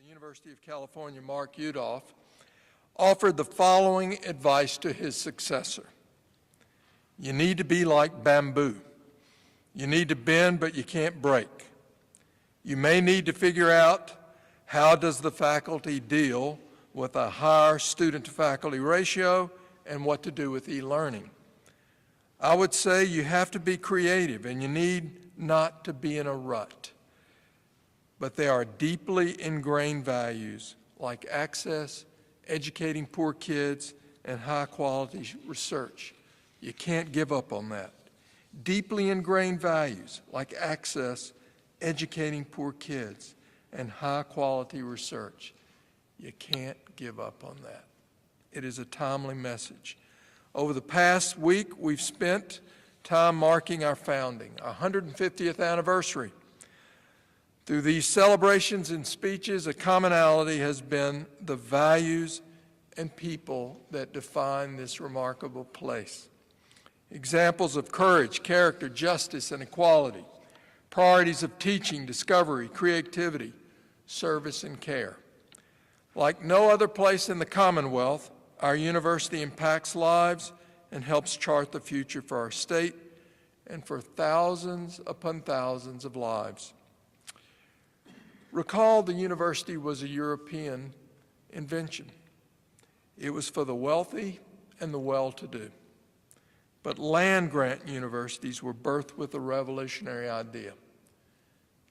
University of California, Mark Yudof, offered the following advice to his successor. You need to be like bamboo. You need to bend, but you can't break. You may need to figure out how does the faculty deal with a higher student-to-faculty ratio and what to do with e-learning. I would say you have to be creative and you need not to be in a rut. But there are deeply ingrained values like access, educating poor kids, and high-quality research. You can't give up on that. Deeply ingrained values like access, educating poor kids, and high-quality research. You can't give up on that. It is a timely message. Over the past week, we've spent time marking our founding, our 150th anniversary. Through these celebrations and speeches, a commonality has been the values and people that define this remarkable place. Examples of courage, character, justice, and equality. Priorities of teaching, discovery, creativity, service, and care. Like no other place in the Commonwealth, our university impacts lives and helps chart the future for our state and for thousands upon thousands of lives. Recall the university was a European invention. It was for the wealthy and the well-to-do. But land-grant universities were birthed with a revolutionary idea.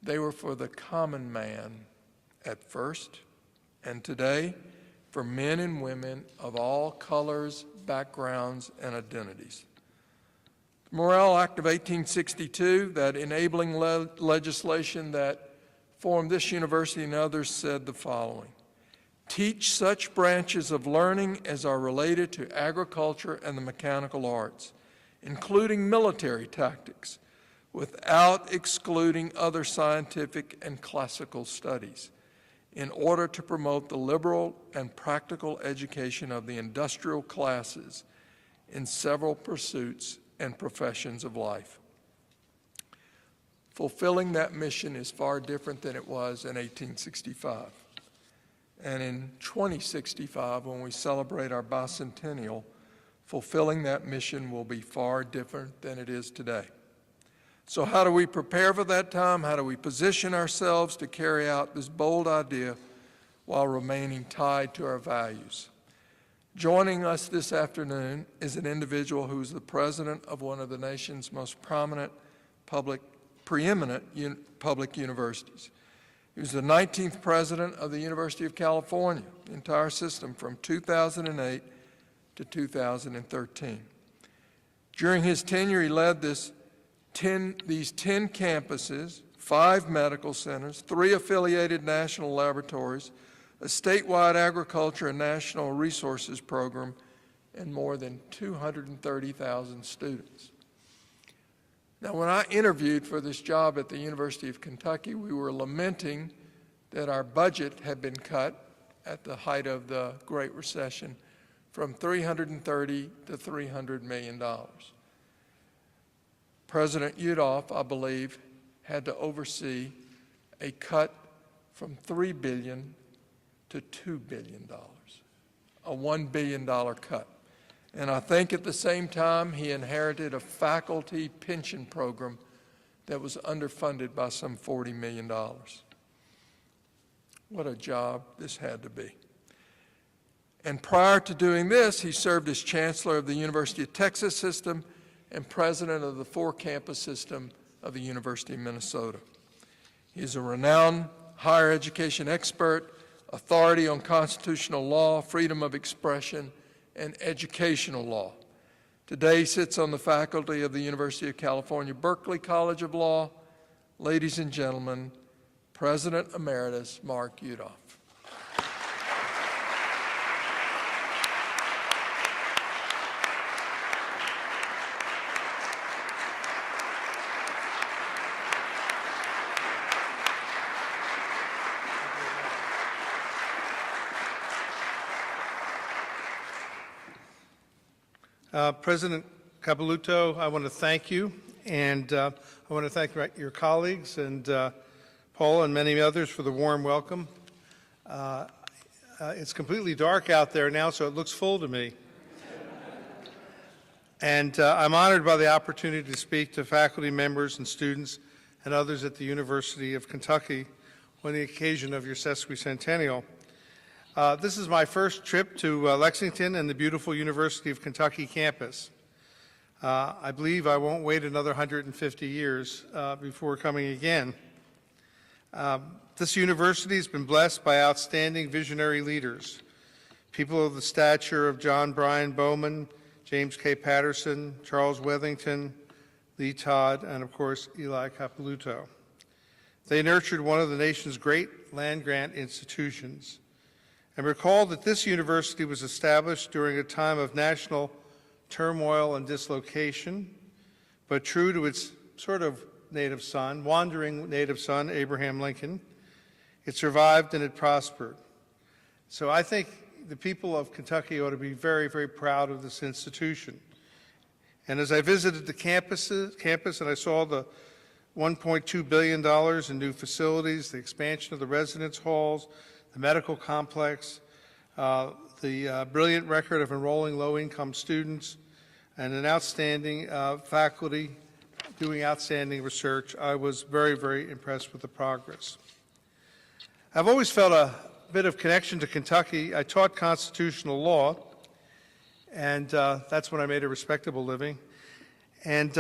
They were for the common man at first, and today for men and women of all colors, backgrounds, and identities. The Morrill Act of 1862, that enabling legislation that formed this university and others, said the following: teach such branches of learning as are related to agriculture and the mechanical arts, including military tactics, without excluding other scientific and classical studies, in order to promote the liberal and practical education of the industrial classes in several pursuits and professions of life. Fulfilling that mission is far different than it was in 1865. And in 2065, when we celebrate our bicentennial, fulfilling that mission will be far different than it is today. So how do we prepare for that time? How do we position ourselves to carry out this bold idea while remaining tied to our values? Joining us this afternoon is an individual who is the president of one of the nation's most preeminent public universities. He was the 19th president of the University of California, the entire system from 2008 to 2013. During his tenure, he led these 10 campuses, 5 medical centers, 3 affiliated national laboratories, a statewide agriculture and national resources program, and more than 230,000 students. Now, when I interviewed for this job at the University of Kentucky, we were lamenting that our budget had been cut at the height of the Great Recession from $330 to $300 million. President Yudof, I believe, had to oversee a cut from $3 billion to $2 billion, a $1 billion cut. And I think at the same time, he inherited a faculty pension program that was underfunded by some $40 million. What a job this had to be. And prior to doing this, he served as chancellor of the University of Texas system and president of the 4-campus system of the University of Minnesota. He is a renowned higher education expert, authority on constitutional law, freedom of expression, and educational law. Today he sits on the faculty of the University of California, Berkeley College of Law. Ladies and gentlemen, President Emeritus Mark Yudof. President Capelluto, I want to thank you, and I want to thank your colleagues and Paul and many others for the warm welcome. It's completely dark out there now, so it looks full to me. And I'm honored by the opportunity to speak to faculty members and students and others at the University of Kentucky on the occasion of your Sesquicentennial. This is my first trip to Lexington and the beautiful University of Kentucky campus. I believe I won't wait another 150 years before coming again. This university has been blessed by outstanding visionary leaders, people of the stature of John Bryan Bowman, James K. Patterson, Charles Wethington, Lee Todd, and of course, Eli Capilouto. They nurtured one of the nation's great land-grant institutions. And recall that this university was established during a time of national turmoil and dislocation, but true to its sort of native son, wandering native son, Abraham Lincoln. It survived and it prospered. So I think the people of Kentucky ought to be very, very proud of this institution. And as I visited the campus and I saw the $1.2 billion in new facilities, the expansion of the residence halls, the medical complex, the brilliant record of enrolling low-income students, and an outstanding faculty doing outstanding research, I was very, very impressed with the progress. I've always felt a bit of connection to Kentucky. I taught constitutional law, and that's when I made a respectable living. And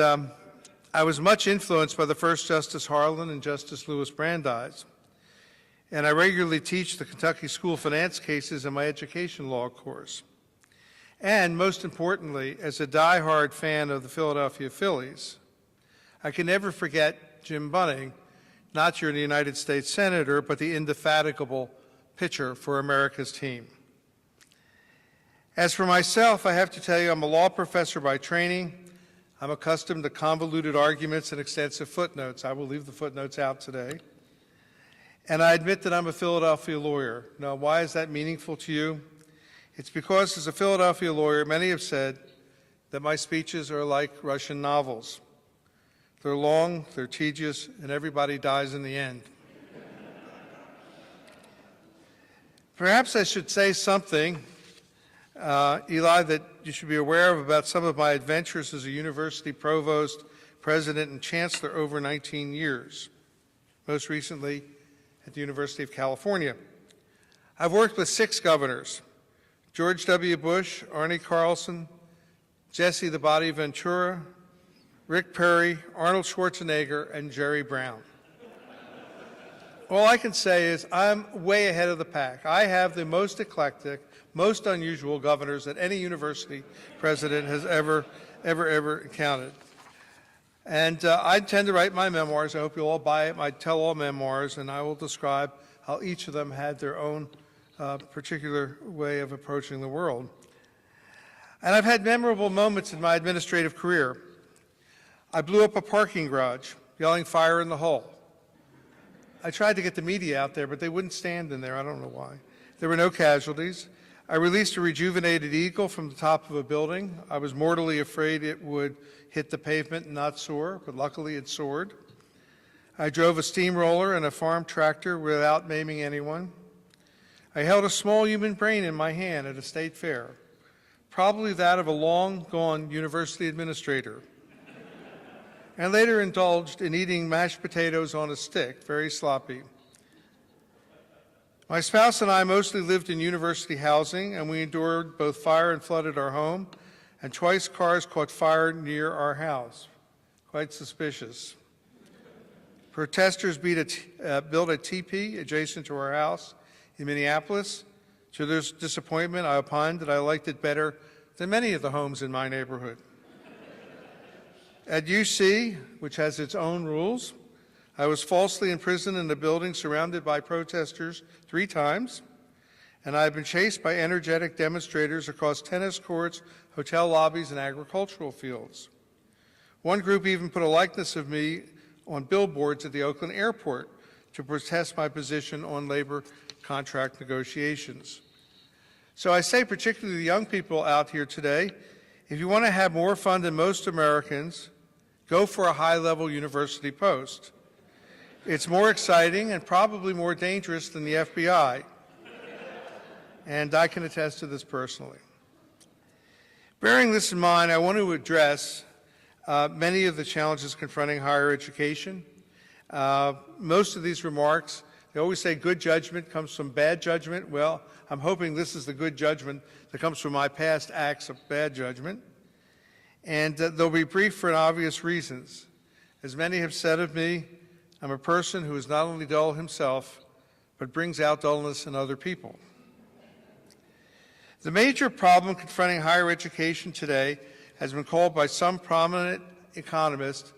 I was much influenced by the first Justice Harlan and Justice Louis Brandeis. And I regularly teach the Kentucky School Finance cases in my education law course. And most importantly, as a diehard fan of the Philadelphia Phillies, I can never forget Jim Bunning, not your United States Senator, but the indefatigable pitcher for America's team. As for myself, I have to tell you I'm a law professor by training. I'm accustomed to convoluted arguments and extensive footnotes. I will leave the footnotes out today. And I admit that I'm a Philadelphia lawyer. Now, why is that meaningful to you? It's because as a Philadelphia lawyer, many have said that my speeches are like Russian novels. They're long, they're tedious, and everybody dies in the end. Perhaps I should say something, Eli, that you should be aware of about some of my adventures as a university provost, president, and chancellor over 19 years, most recently at the University of California. I've worked with 6 governors: George W. Bush, Arnie Carlson, Jesse the Body Ventura, Rick Perry, Arnold Schwarzenegger, and Jerry Brown. All I can say is I'm way ahead of the pack. I have the most eclectic, most unusual governors that any university president has ever encountered. And I intend to write my memoirs. I hope you'll all buy my tell-all memoirs, and I will describe how each of them had their own particular way of approaching the world. And I've had memorable moments in my administrative career. I blew up a parking garage, yelling "fire in the hole." I tried to get the media out there, but they wouldn't stand in there. I don't know why. There were no casualties. I released a rejuvenated eagle from the top of a building. I was mortally afraid it would hit the pavement and not soar, but luckily it soared. I drove a steamroller and a farm tractor without maiming anyone. I held a small human brain in my hand at a state fair, probably that of a long-gone university administrator, and later indulged in eating mashed potatoes on a stick, very sloppy. My spouse and I mostly lived in university housing, and we endured both fire and flood at our home, and twice cars caught fire near our house. Quite suspicious. Protesters built a teepee adjacent to our house in Minneapolis. To their disappointment, I opined that I liked it better than many of the homes in my neighborhood. At UC, which has its own rules, I was falsely imprisoned in a building surrounded by protesters 3 times, and I have been chased by energetic demonstrators across tennis courts, hotel lobbies, and agricultural fields. One group even put a likeness of me on billboards at the Oakland airport to protest my position on labor contract negotiations. So I say, particularly the young people out here today, if you want to have more fun than most Americans, go for a high-level university post. It's more exciting and probably more dangerous than the FBI. and I can attest to this personally. Bearing this in mind, I want to address many of the challenges confronting higher education. Most of these remarks, they always say good judgment comes from bad judgment. Well, I'm hoping this is the good judgment that comes from my past acts of bad judgment. And they'll be brief for obvious reasons. As many have said of me, I'm a person who is not only dull himself, but brings out dullness in other people. The major problem confronting higher education today has been called by some prominent economists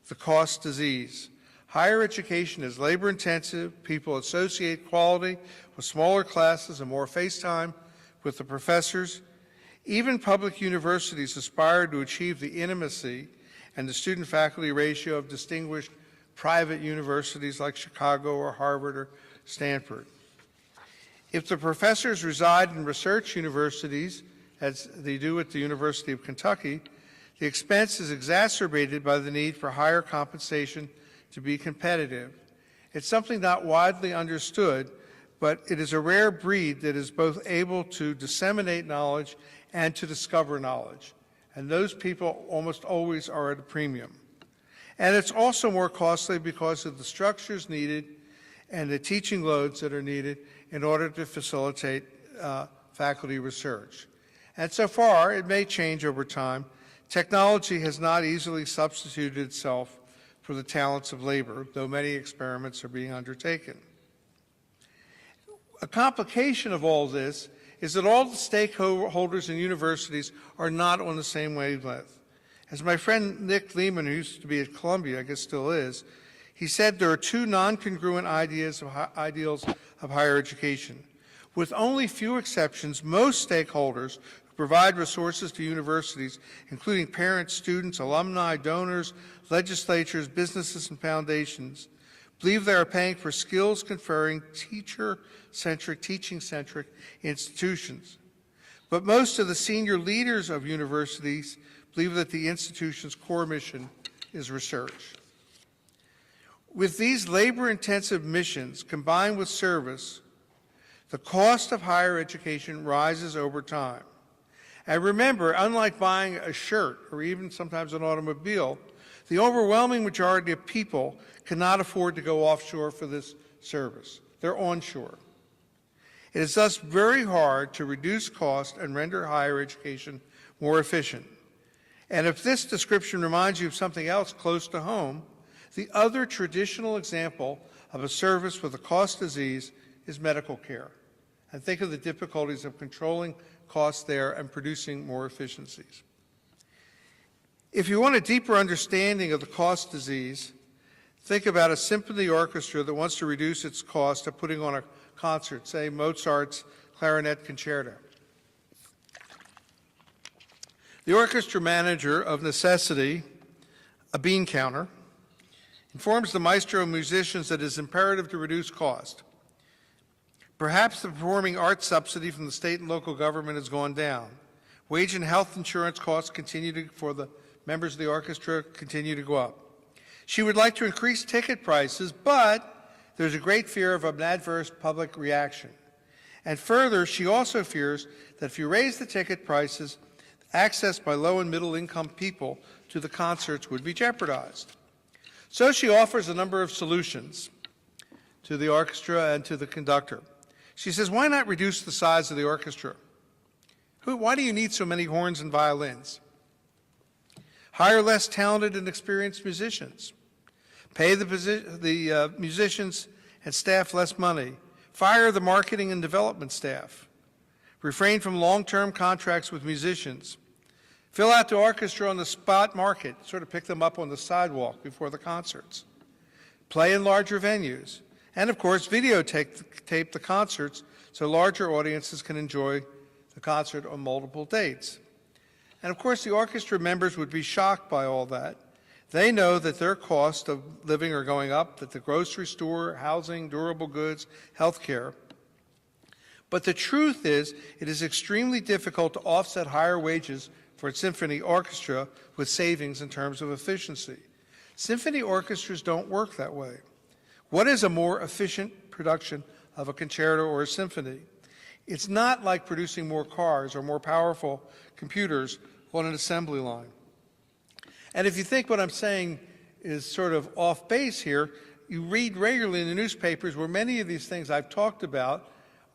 the cost disease. Higher education is labor-intensive. People associate quality with smaller classes and more face time with the professors. Even public universities aspire to achieve the intimacy and the student-faculty ratio of distinguished private universities like Chicago or Harvard or Stanford. If the professors reside in research universities, as they do at the University of Kentucky, the expense is exacerbated by the need for higher compensation to be competitive. It's something not widely understood, but it is a rare breed that is both able to disseminate knowledge and to discover knowledge. And those people almost always are at a premium. And it's also more costly because of the structures needed and the teaching loads that are needed in order to facilitate faculty research. And so far, it may change over time. Technology has not easily substituted itself for the talents of labor, though many experiments are being undertaken. A complication of all this is that all the stakeholders in universities are not on the same wavelength. As my friend Nick Lehman, who used to be at Columbia, I guess still is, he said there are two non-congruent ideals of higher education. With only few exceptions, most stakeholders who provide resources to universities, including parents, students, alumni, donors, legislatures, businesses, and foundations, believe they are paying for skills-conferring, teacher-centric, teaching-centric institutions. But most of the senior leaders of universities believe that the institution's core mission is research. With these labor-intensive missions combined with service, the cost of higher education rises over time. And remember, unlike buying a shirt or even sometimes an automobile, the overwhelming majority of people cannot afford to go offshore for this service. They're onshore. It is thus very hard to reduce cost and render higher education more efficient. And if this description reminds you of something else close to home, the other traditional example of a service with a cost disease is medical care. And think of the difficulties of controlling costs there and producing more efficiencies. If you want a deeper understanding of the cost disease, think about a symphony orchestra that wants to reduce its cost of putting on a concert, say Mozart's clarinet concerto. The orchestra manager, of necessity, a bean counter, informs the maestro musicians that it is imperative to reduce cost. Perhaps the performing arts subsidy from the state and local government has gone down. Wage and health insurance costs for the members of the orchestra continue to go up. She would like to increase ticket prices, but there's a great fear of an adverse public reaction. And further, she also fears that if you raise the ticket prices, access by low and middle income people to the concerts would be jeopardized. So she offers a number of solutions to the orchestra and to the conductor. She says, why not reduce the size of the orchestra? Why do you need so many horns and violins? Hire less talented and experienced musicians. Pay the musicians and staff less money. Fire the marketing and development staff. Refrain from long-term contracts with musicians. Fill out the orchestra on the spot market, sort of pick them up on the sidewalk before the concerts. Play in larger venues. And of course, videotape the concerts so larger audiences can enjoy the concert on multiple dates. And of course, the orchestra members would be shocked by all that. They know that their costs of living are going up, that the grocery store, housing, durable goods, health care. But the truth is, it is extremely difficult to offset higher wages for a symphony orchestra with savings in terms of efficiency. Symphony orchestras don't work that way. What is a more efficient production of a concerto or a symphony? It's not like producing more cars or more powerful computers on an assembly line. And if you think what I'm saying is sort of off base here, you read regularly in the newspapers where many of these things I've talked about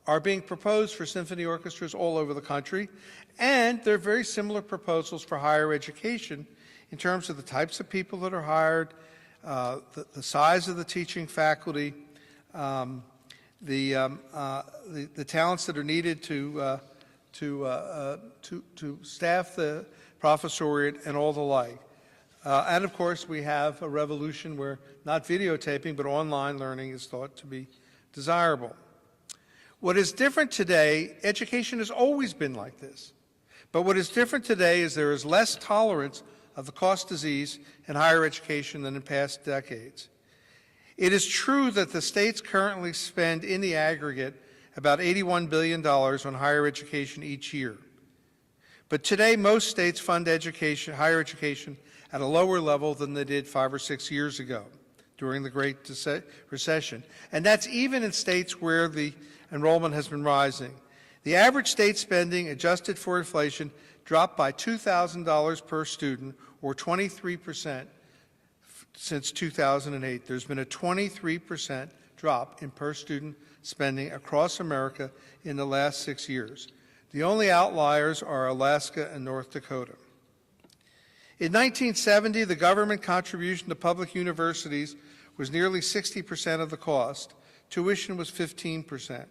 are being proposed for symphony orchestras all over the country, and they're very similar proposals for higher education in terms of the types of people that are hired, the size of the teaching faculty, the talents that are needed to staff the professoriate and all the like. And of course, we have a revolution where not videotaping, but online learning is thought to be desirable. What is different today, education has always been like this, but what is different today is there is less tolerance of the cost disease in higher education than in past decades. It is true that the states currently spend in the aggregate about $81 billion on higher education each year. But today, most states fund higher education at a lower level than they did 5 or 6 years ago during the Great Recession. And that's even in states where the enrollment has been rising. The average state spending, adjusted for inflation, dropped by $2,000 per student, or 23% since 2008. There's been a 23% drop in per student spending across America in the last 6 years. The only outliers are Alaska and North Dakota. In 1970, the government contribution to public universities was nearly 60% of the cost. Tuition was 15%.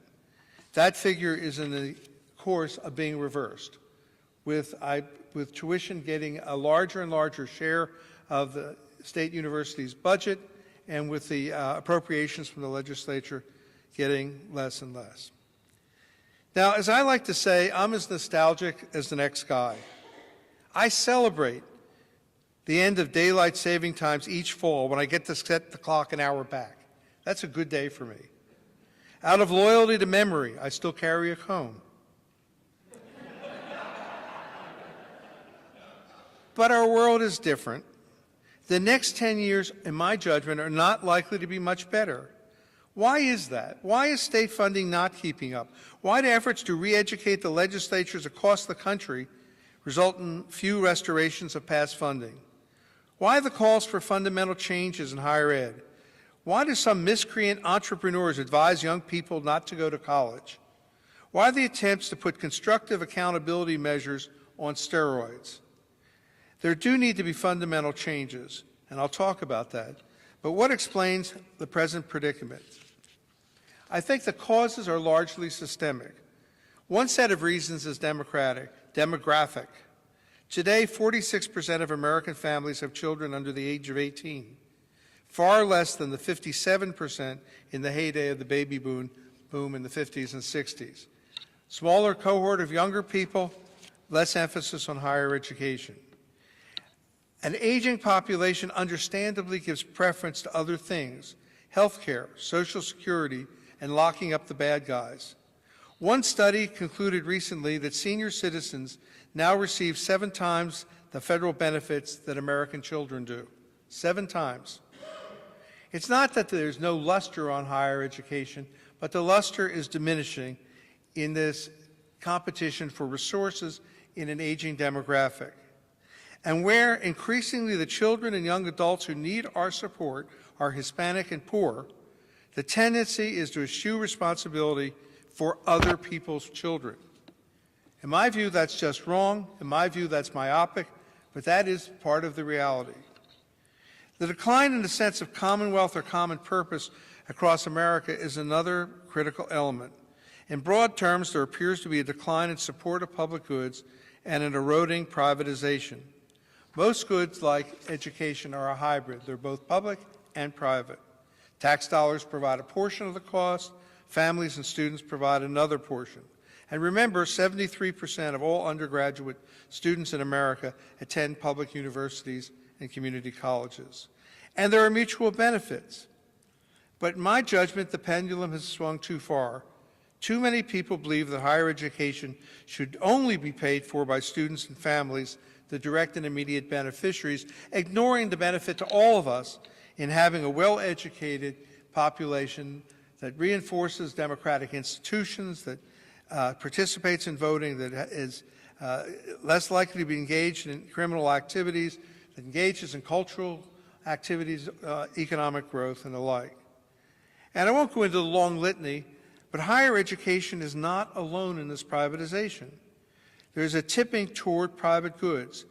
That figure is in the course of being reversed, with tuition getting a larger and larger share of the state university's budget, and with the appropriations from the legislature getting less and less. Now, as I like to say, I'm as nostalgic as the next guy. I celebrate the end of daylight saving times each fall when I get to set the clock an hour back. That's a good day for me. Out of loyalty to memory, I still carry a comb. But our world is different. The next 10 years, in my judgment, are not likely to be much better. Why is that? Why is state funding not keeping up? Why do efforts to re-educate the legislatures across the country result in few restorations of past funding? Why the calls for fundamental changes in higher ed? Why do some miscreant entrepreneurs advise young people not to go to college? Why the attempts to put constructive accountability measures on steroids? There do need to be fundamental changes, and I'll talk about that. But what explains the present predicament? I think the causes are largely systemic. One set of reasons is demographic. Today, 46% of American families have children under the age of 18, far less than the 57% in the heyday of the baby boom in the 50s and 60s. Smaller cohort of younger people, less emphasis on higher education. An aging population understandably gives preference to other things: healthcare, Social Security, and locking up the bad guys. One study concluded recently that senior citizens now receive 7 times the federal benefits that American children do. 7 times. It's not that there's no luster on higher education, but the luster is diminishing in this competition for resources in an aging demographic. And where increasingly the children and young adults who need our support are Hispanic and poor, the tendency is to eschew responsibility for other people's children. In my view, that's just wrong. In my view, that's myopic, but that is part of the reality. The decline in the sense of commonwealth or common purpose across America is another critical element. In broad terms, there appears to be a decline in support of public goods and an eroding privatization. Most goods, like education, are a hybrid. They're both public and private. Tax dollars provide a portion of the cost. Families and students provide another portion. And remember, 73% of all undergraduate students in America attend public universities and community colleges. And there are mutual benefits. But in my judgment, the pendulum has swung too far. Too many people believe that higher education should only be paid for by students and families, the direct and immediate beneficiaries, ignoring the benefit to all of us in having a well-educated population that reinforces democratic institutions, that participates in voting, that is less likely to be engaged in criminal activities, that engages in cultural activities, economic growth, and the like. And I won't go into the long litany, but higher education is not alone in this privatization. There's a tipping toward private goods.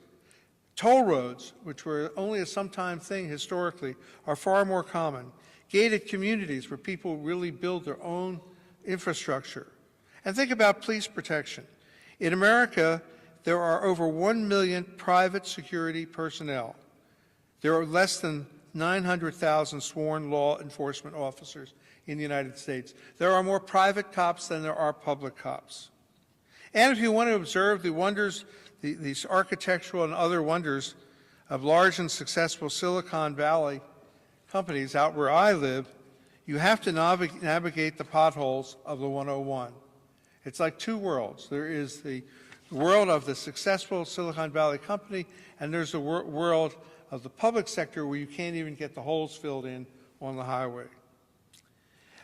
Toll roads, which were only a sometime thing historically, are far more common. Gated communities where people really build their own infrastructure. And think about police protection. In America, there are over 1 million private security personnel. There are less than 900,000 sworn law enforcement officers in the United States. There are more private cops than there are public cops. And if you want to observe the wonders, these architectural and other wonders of large and successful Silicon Valley companies out where I live, you have to navigate the potholes of the 101. It's like two worlds. There is the world of the successful Silicon Valley company, and there's the world of the public sector where you can't even get the holes filled in on the highway.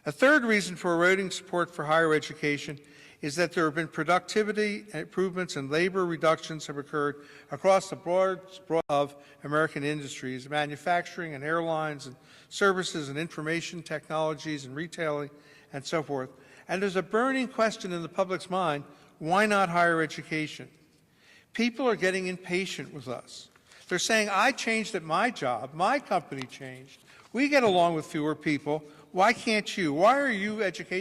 A third reason for eroding support for higher education is that there have been productivity improvements and labor reductions have occurred across the broad of American industries, manufacturing and airlines and services and information technologies and retailing and so forth. And there's a burning question in the public's mind, why not higher education? People are getting impatient with us. They're saying, I changed at my job, my company changed. We get along with fewer people. Why can't you? Why are you education?